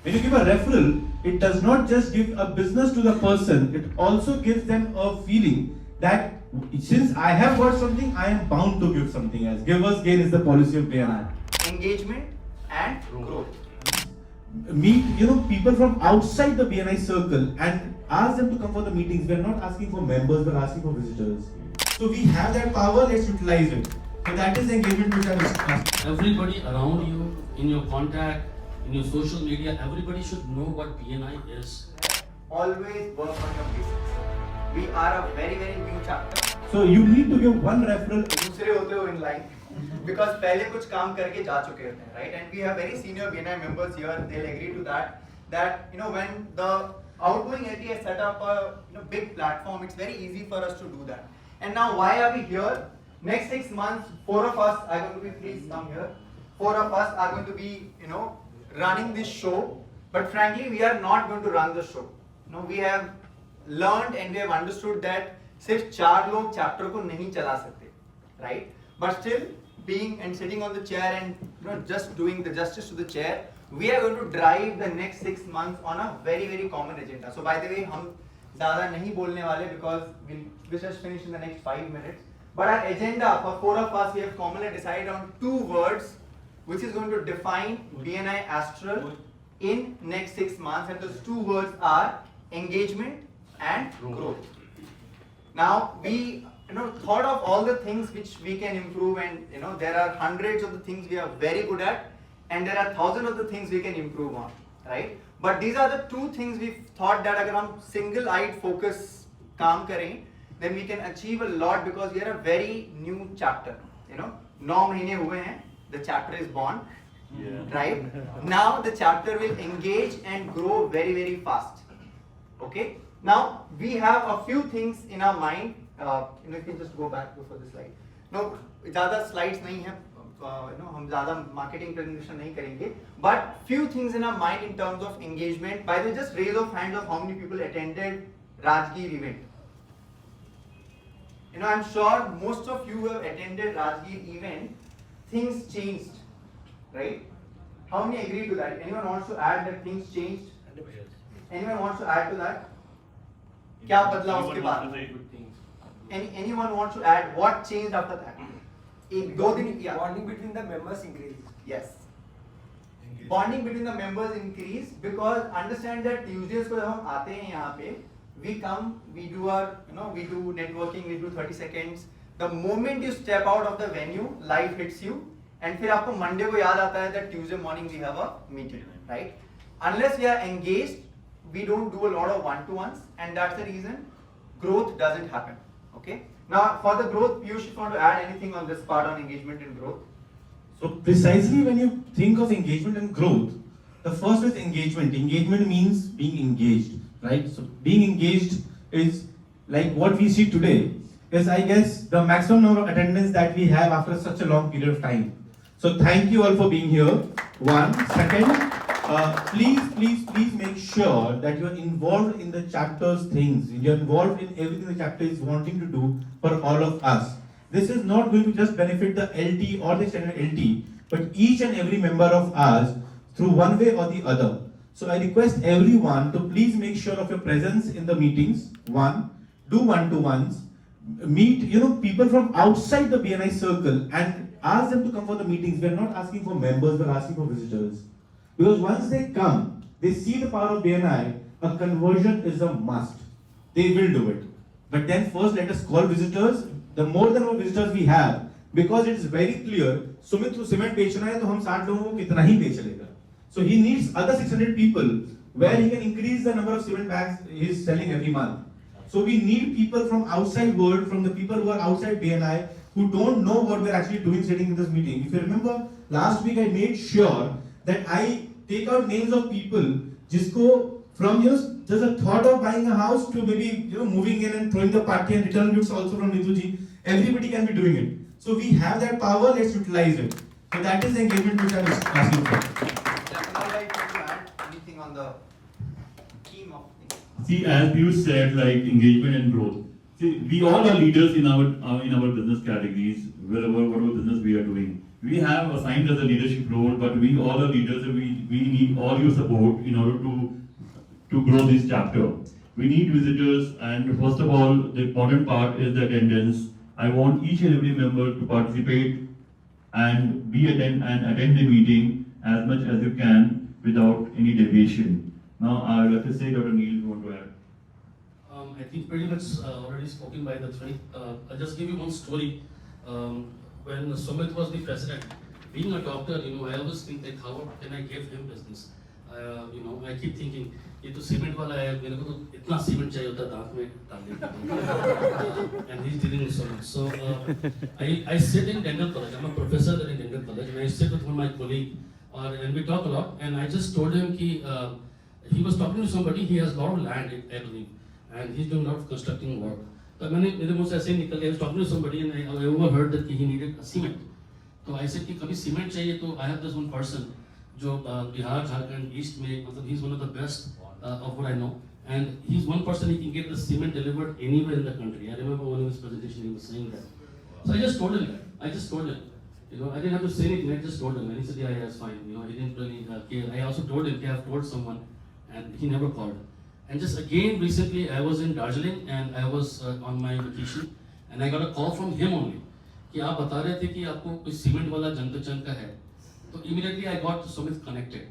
When you give a referral, it does not just give a business to the person, it also gives them a feeling that since I have got something, I am bound to give something else. Give us gain is the policy of BNI. Engagement and growth. Meet people from outside the BNI circle and ask them to come for the meetings. We are not asking for members, we are asking for visitors. So we have that power, let's utilize it. So that is the engagement which I discussed. Everybody around you, in your contact, in your social media, everybody should know what BNI is. Always work on your basics. We are a very new chapter. So you need to give one referral. दूसरे होते हो in line. Because पहले कुछ काम करके जा चुके होते हैं, right? And we have very senior BNI members here. They'll agree to that. That when the outgoing LT has set up a big platform, it's very easy for us to do that. And now why are we here? Next 6 months, 4 of us are going to be, please come here. 4 of us are going to be, running this show. But frankly, we are not going to run the show. We have learned and we have understood that सिर्फ 4 लोग chapter को नहीं चला सकते, right? But still, being and sitting on the chair and just doing the justice to the chair, we are going to drive the next 6 months on a very common agenda. So by the way, हम ज़्यादा नहीं बोलने वाले because we'll just finish in the next 5 minutes. But our agenda for 4 of us, we have commonly decided on 2 words, which is going to define BNI Astral in next 6 months, and those 2 words are engagement and growth. Now we thought of all the things which we can improve, and there are hundreds of the things we are very good at, and there are thousands of the things we can improve on, right? But these are the 2 things we thought that अगर हम single-eyed focus काम करें, then we can achieve a lot because we are a very new chapter. 9 महीने हुए हैं, the chapter is born, right? Now the chapter will engage and grow very fast. Okay. Now we have a few things in our mind. You can just go back before the slide. No, ज़्यादा slides नहीं है. हम ज़्यादा marketing presentation नहीं करेंगे. But few things in our mind in terms of engagement. By the way, just raise of hands of how many people attended Rajgir event. I'm sure most of you have attended Rajgir event. Things changed, right? How many agree to that? Anyone wants to add that things changed? Anyone wants to add to that? क्या बदला उसके बाद? Anyone wants to add what changed after that? Bonding between the members increased. Yes. Bonding between the members increased because understand that Tuesdays को जब हम आते हैं यहाँ पे, we come, we do our, we do networking, we do 30 seconds. The moment you step out of the venue, life hits you, and फिर आपको Monday को याद आता है that Tuesday morning we have a meeting, right? Unless we are engaged, we don't do a lot of one-to-ones, and that's the reason growth doesn't happen. Okay. Now for the growth, Piyush, if you want to add anything on this part on engagement and growth. So precisely when you think of engagement and growth, the first is engagement. Engagement means being engaged, right? So being engaged is like what we see today is, I guess, the maximum number of attendance that we have after such a long period of time. So thank you all for being here. One. Second, please make sure that you are involved in the chapter's things. You are involved in everything the chapter is wanting to do for all of us. This is not going to just benefit the LT or the extended LT, but each and every member of us through one way or the other. So I request everyone to please make sure of your presence in the meetings. One, do one-to-ones, meet people from outside the BNI circle and ask them to come for the meetings. We are not asking for members, we are asking for visitors. Because once they come, they see the power of BNI, a conversion is a must. They will do it. But then first let us call visitors. The more the more visitors we have, because it is very clear, Sumit to cement बेचना है तो हम 60 लोगों को कितना ही बेच लेगा. So he needs other 600 people where he can increase the number of cement bags he is selling every month. So we need people from outside world, from the people who are outside BNI, who don't know what we are actually doing sitting in this meeting. If you remember, last week I made sure that I take out names of people जिसको from just a thought of buying a house to maybe moving in and throwing the party and return gifts also from Nitu ji. Everybody can be doing it. So we have that power, let's utilize it. So that is the engagement which I was asking for. I'd like to add anything on the theme of things. See, as you said, like engagement and growth. See, we all are leaders in our business categories, whatever business we are doing. We have assigned us a leadership role, but we all are leaders, and we need all your support in order to grow this chapter. We need visitors, and first of all, the important part is the attendance. I want each and every member to participate and attend the meeting as much as you can without any deviation. Now, I would like to say, Dr. Neil, you want to add? I think pretty much already spoken by the three. I'll just give you one story. When Sumit was the president, being a doctor, I always think that how can I give him business? I keep thinking, ये तो cement वाला है, मेरे को तो इतना cement चाहिए होता दांत में डालने के लिए. And he's dealing with so much. So I sit in dental college. I'm a professor there in dental college, and I sit with one of my colleagues, and we talk a lot. And I just told him that he was talking to somebody. He has a lot of land, I believe, and he's doing a lot of constructing work. So मेरे मुंह से ऐसे ही निकल गया. I was talking to somebody, and I overheard that he needed a cement. So I said कि कभी cement चाहिए तो I have this one person जो बिहार झारखंड ईस्ट में मतलब he's one of the best of what I know, and he's one person he can get the cement delivered anywhere in the country. I remember one of his presentation he was saying that. So I just told him that. I didn't have to say anything. I just told him, and he said, yeah, it's fine. He didn't really care. I also told him, I've told someone, and he never called. And just again, recently I was in Darjeeling and I was on my vacation, and I got a call from him only कि आप बता रहे थे कि आपको कोई cement वाला जन पहचान का है. So immediately I got Sumit connected,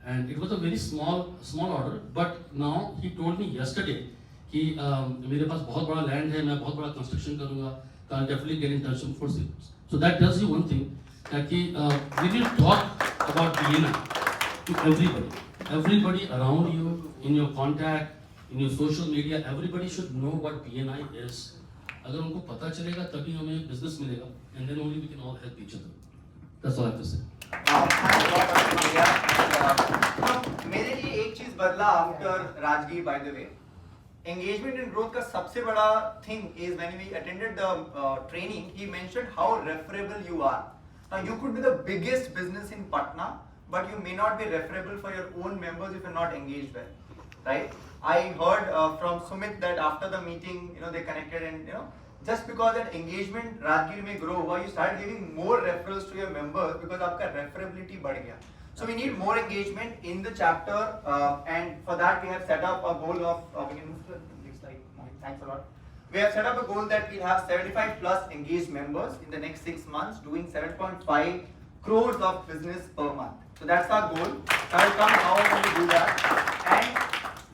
and it was a very small order, but now he told me yesterday कि मेरे पास बहुत बड़ा land है, मैं बहुत बड़ा construction करूँगा, so I'll definitely get in touch with him for sales. So that tells you one thing, that कि we will talk about BNI to everybody around you, in your contact, in your social media. Everybody should know what BNI is. अगर उनको पता चलेगा तभी हमें business मिलेगा, and then only we can all help each other. That's all I have to say. मेरे लिए एक चीज बदला after Rajgir by the way. Engagement and growth का सबसे बड़ा thing is when we attended the training, he mentioned how referable you are. Now you could be the biggest business in Patna, but you may not be referable for your own members if you're not engaged well, right? I heard from Sumit that after the meeting, they connected, and just because that engagement Rajgir में grow हुआ, you start giving more referrals to your members because आपका referability बढ़ गया. So we need more engagement in the chapter, and for that we have set up a goal of, we can move to the next slide. Thanks a lot. We have set up a goal that we'll have 75 plus engaged members in the next 6 months, doing 7.5 crores of business per month. So that's our goal. I will come how I'm going to do that. And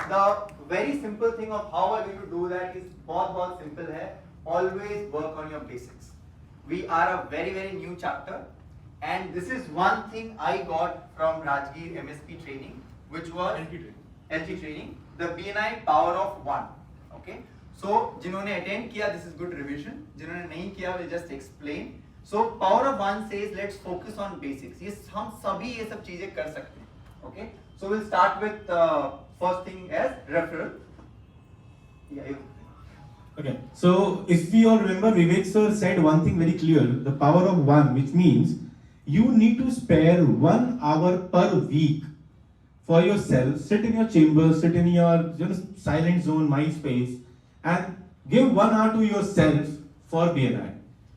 the very simple thing of how I'm going to do that is बहुत simple है. Always work on your basics. We are a very new chapter, and this is one thing I got from Rajgir MSP training, which was LT training, the BNI power of one. Okay. So जिन्होंने attend किया, this is good revision. जिन्होंने नहीं किया, we'll just explain. So power of one says let's focus on basics. ये हम सभी ये सब चीजें कर सकते हैं. Okay. So we'll start with first thing as referral. Yeah. Okay, so if we all remember, Vivek sir said one thing very clear, the power of one, which means you need to spare 1 hour per week for yourself. Sit in your chamber, sit in your silent zone, my space, and give 1 hour to yourself for BNI.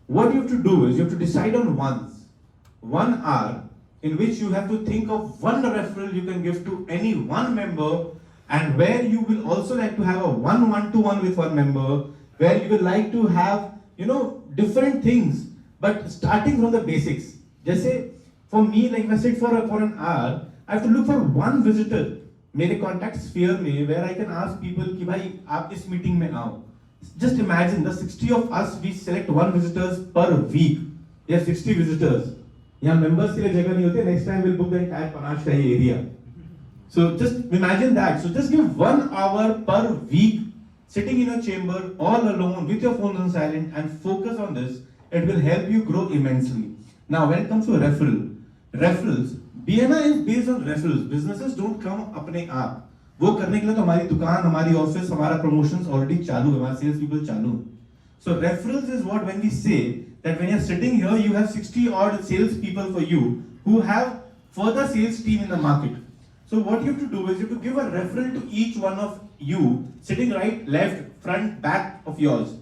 What you have to do is you have to decide on 1 hour in which you have to think of one referral you can give to any one member, and where you will also like to have a one-to-one with one member, where you will like to have, different things, but starting from the basics. जैसे for me, like if I sit for an hour, I have to look for one visitor मेरे contact sphere में, where I can ask people कि भाई आप इस meeting में आओ. Just imagine the 60 of us, we select one visitors per week. There are 60 visitors. यहाँ members के लिए जगह नहीं होती. Next time we'll book the entire Panache का ये area. So just imagine that. So just give 1 hour per week, sitting in a chamber all alone with your phone on silent, and focus on this. It will help you grow immensely. Now when it comes to referrals, BNI is based on referrals. Businesses don't come अपने आप. वो करने के लिए तो हमारी दुकान, हमारी ऑफिस, हमारा promotions already चालू है, हमारे sales people चालू. So referrals is what when we say that when you're sitting here, you have 60 odd sales people for you who have further sales team in the market. So what you have to do is you have to give a referral to each one of you sitting right, left, front, back of yours.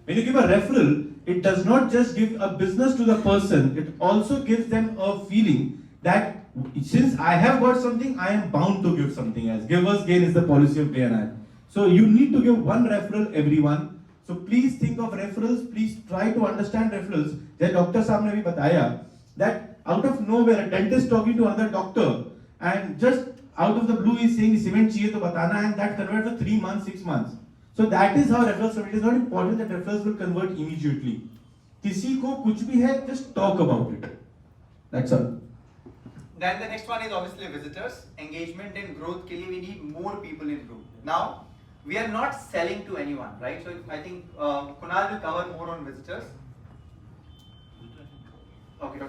When you give a referral, it does not just give a business to the person, it also gives them a feeling that since I have got something, I am bound to give something else. Giver's gain is the policy of BNI. So you need to give one referral everyone. So please think of referrals, please try to understand referrals. Like Dr. Saab ne bhi bataya that out of nowhere a dentist talking to another doctor and just out of the blue is saying cement chahiye to batana, and that convert for 3 months, 6 months. So that is how referrals come. It is not important that referrals will convert immediately. Kisi ko kuch bhi hai, just talk about it. That's all. Then the next one is obviously visitors. Engagement and growth ke liye we need more people in group. Now, we are not selling to anyone, right? So I think Kunal will cover more on visitors. Okay.